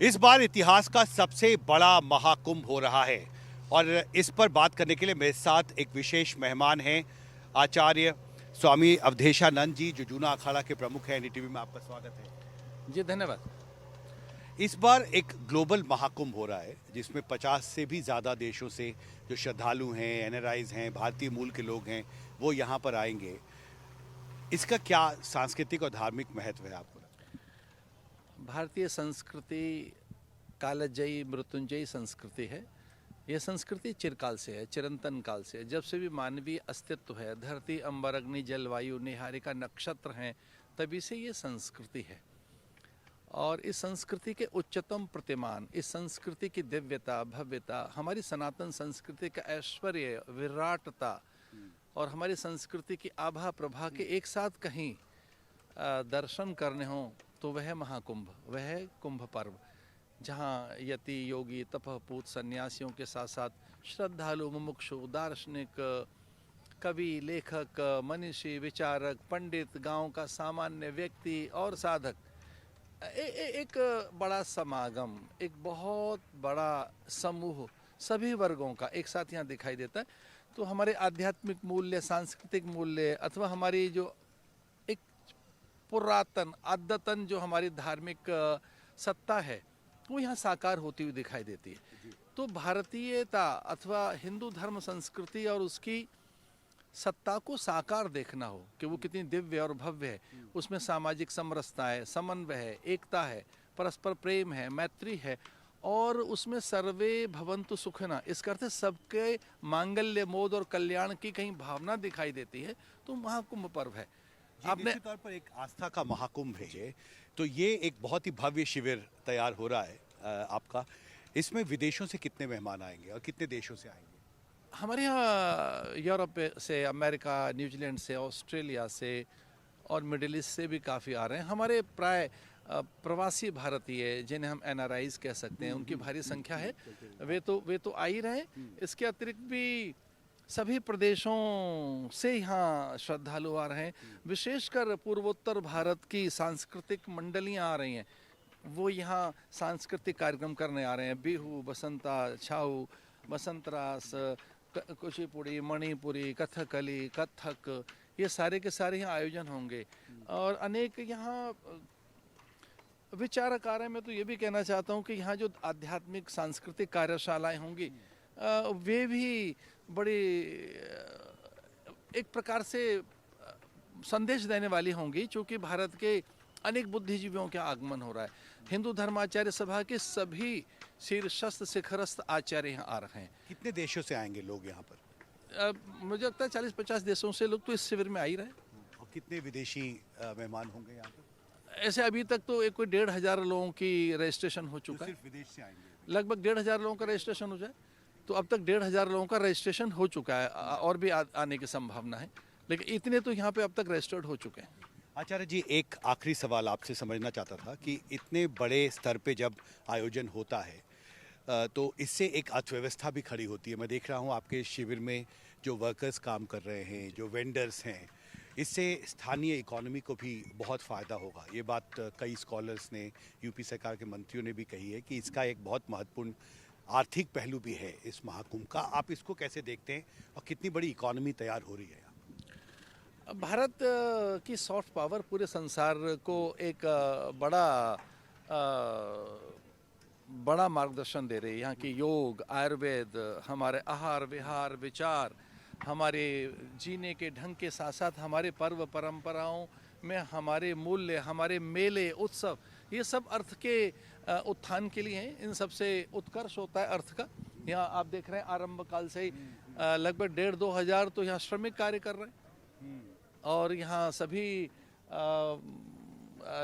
इस बार इतिहास का सबसे बड़ा महाकुंभ हो रहा है और इस पर बात करने के लिए मेरे साथ एक विशेष मेहमान हैं, आचार्य स्वामी अवधेशानंद जी, जो जूना अखाड़ा के प्रमुख हैं। एनडीटीवी में आपका स्वागत है। जी धन्यवाद। इस बार एक ग्लोबल महाकुंभ हो रहा है जिसमें 50 से भी ज़्यादा देशों से जो श्रद्धालु हैं, एनआरआईज हैं, भारतीय मूल के लोग हैं, वो यहाँ पर आएंगे। इसका क्या सांस्कृतिक और धार्मिक महत्व है आपको? भारतीय संस्कृति कालजयी मृत्युंजयी संस्कृति है। यह संस्कृति चिरकाल से है, चिरंतन काल से है। जब से भी मानवीय अस्तित्व है, धरती अंबर अग्नि जलवायु निहारिका नक्षत्र हैं, तभी से ये संस्कृति है। और इस संस्कृति के उच्चतम प्रतिमान, इस संस्कृति की दिव्यता भव्यता, हमारी सनातन संस्कृति का ऐश्वर्य विराटता और हमारी संस्कृति की आभा प्रभा के एक साथ कहीं दर्शन करने हों तो वह महाकुंभ, वह कुंभ पर्व, जहाँ यति योगी तपहपूत सन्यासियों के साथ साथ श्रद्धालु मुमुक्षु दार्शनिक कवि लेखक मनीषी विचारक पंडित गांव का सामान्य व्यक्ति और साधक एक बड़ा समागम, एक बहुत बड़ा समूह सभी वर्गों का एक साथ यहाँ दिखाई देता है। तो हमारे आध्यात्मिक मूल्य, सांस्कृतिक मूल्य अथवा हमारी जो एक पुरातन अद्यतन जो हमारी धार्मिक सत्ता है वो यहाँ साकार होती हुई दिखाई देती है। तो भारतीयता अथवा हिंदू धर्म संस्कृति और उसकी सत्ता को साकार देखना हो कि वो कितनी दिव्य और भव्य है, उसमें सामाजिक समरसता है, समन्वय है, एकता है, परस्पर प्रेम है, मैत्री है और उसमें सर्वे भवन्तु सुखिनः, इसका अर्थ सबके मांगल्य मोद और कल्याण की कहीं भावना दिखाई देती है। तो महाकुंभ पर्व है। आपने तौर पर एक आस्था का महाकुंभ है, तो ये एक बहुत ही भव्य शिविर तैयार हो रहा है आपका। इसमें विदेशों से कितने मेहमान आएंगे और कितने देशों से आएंगे? हमारे यहाँ यूरोप से, अमेरिका, न्यूजीलैंड से, ऑस्ट्रेलिया से और मिडिल ईस्ट से भी काफ़ी आ रहे हैं। हमारे प्राय प्रवासी भारतीय जिन्हें हम एनआरआईज कह सकते हैं, उनकी भारी संख्या है। वे तो आ ही रहे। इसके अतिरिक्त भी सभी प्रदेशों से यहाँ श्रद्धालु आ रहे हैं। विशेषकर पूर्वोत्तर भारत की सांस्कृतिक मंडलियाँ आ रही हैं, वो यहाँ सांस्कृतिक कार्यक्रम करने आ रहे हैं। बिहू, बसंता, छाऊ, बसंत रास, कुचिपुड़ी, मणिपुरी, कथकली, कथक, ये सारे के सारे यहाँ आयोजन होंगे। और अनेक यहाँ विचारक आ रहे हैं। मैं तो ये भी कहना चाहता हूँ कि यहाँ जो आध्यात्मिक सांस्कृतिक कार्यशालाएं होंगी वे भी बड़ी एक प्रकार से संदेश देने वाली होंगी, चूँकि भारत के अनेक बुद्धिजीवियों का आगमन हो रहा है। हिंदू धर्माचार्य सभा के सभी शीर्षस्थ शिखरस्थ आचार्य यहाँ आ रहे हैं। कितने देशों से आएंगे लोग यहाँ पर? मुझे लगता है 40-50 देशों से लोग तो इस शिविर में आ ही रहे हैं। और कितने विदेशी मेहमान होंगे यहाँ पर? ऐसे अभी तक तो एक कोई 1,500 लोगों की रजिस्ट्रेशन हो चुका है। सिर्फ विदेश से आएंगे? लगभग 1,500 लोगों का रजिस्ट्रेशन हो जाए तो अब तक 1,500 लोगों का रजिस्ट्रेशन हो चुका है और भी आने की संभावना है, लेकिन इतने तो यहाँ पे अब तक रजिस्टर्ड हो चुके हैं। आचार्य जी, एक आखिरी सवाल आपसे समझना चाहता था कि इतने बड़े स्तर पे जब आयोजन होता है तो इससे एक अर्थव्यवस्था भी खड़ी होती है। मैं देख रहा हूँ आपके शिविर में जो वर्कर्स काम कर रहे हैं, जो वेंडर्स हैं, इससे स्थानीय इकोनॉमी को भी बहुत फ़ायदा होगा। ये बात कई स्कॉलर्स ने, यूपी सरकार के मंत्रियों ने भी कही है कि इसका एक बहुत महत्वपूर्ण आर्थिक पहलू भी है इस महाकुंभ का। आप इसको कैसे देखते हैं और कितनी बड़ी इकोनॉमी तैयार हो रही है? भारत की सॉफ्ट पावर पूरे संसार को एक बड़ा मार्गदर्शन दे रही है। यहाँ की योग, आयुर्वेद, हमारे आहार विहार विचार, हमारे जीने के ढंग के साथ साथ हमारे पर्व परंपराओं में हमारे मूल्य, हमारे मेले उत्सव, ये सब अर्थ के उत्थान के लिए हैं। इन सब से उत्कर्ष होता है अर्थ का। यहाँ आप देख रहे हैं आरंभ काल से ही लगभग 1,500-2 हज़ार तो यहाँ श्रमिक कार्य कर रहे हैं और यहाँ सभी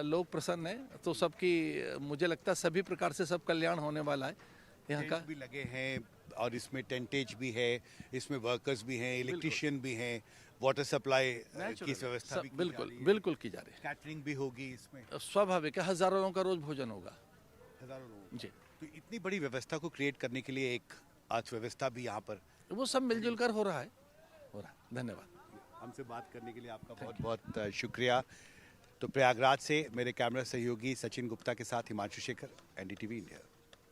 लोग प्रसन्न हैं। तो सबकी, मुझे लगता है सभी प्रकार से सब कल्याण होने वाला है। यहाँ का भी लगे हैं और इसमें टेंटेज भी है, इसमें वर्कर्स भी हैं, इलेक्ट्रिशियन भी हैं, वाटर सप्लाई की व्यवस्था भी बिल्कुल की जा रही है। कैटरिंग भी होगी इसमें। स्वाभाविक है, हजारों लोगों का रोज भोजन होगा। हजारों लोग जी। तो इतनी बड़ी व्यवस्था को क्रिएट करने के लिए एक अर्थव्यवस्था भी यहाँ पर, वो सब मिलजुल कर हो रहा है। धन्यवाद। हमसे बात करने के लिए आपका बहुत बहुत शुक्रिया। तो प्रयागराज से मेरे कैमरा सहयोगी सचिन गुप्ता के साथ हिमांशु शेखर, एनडीटीवी इंडिया।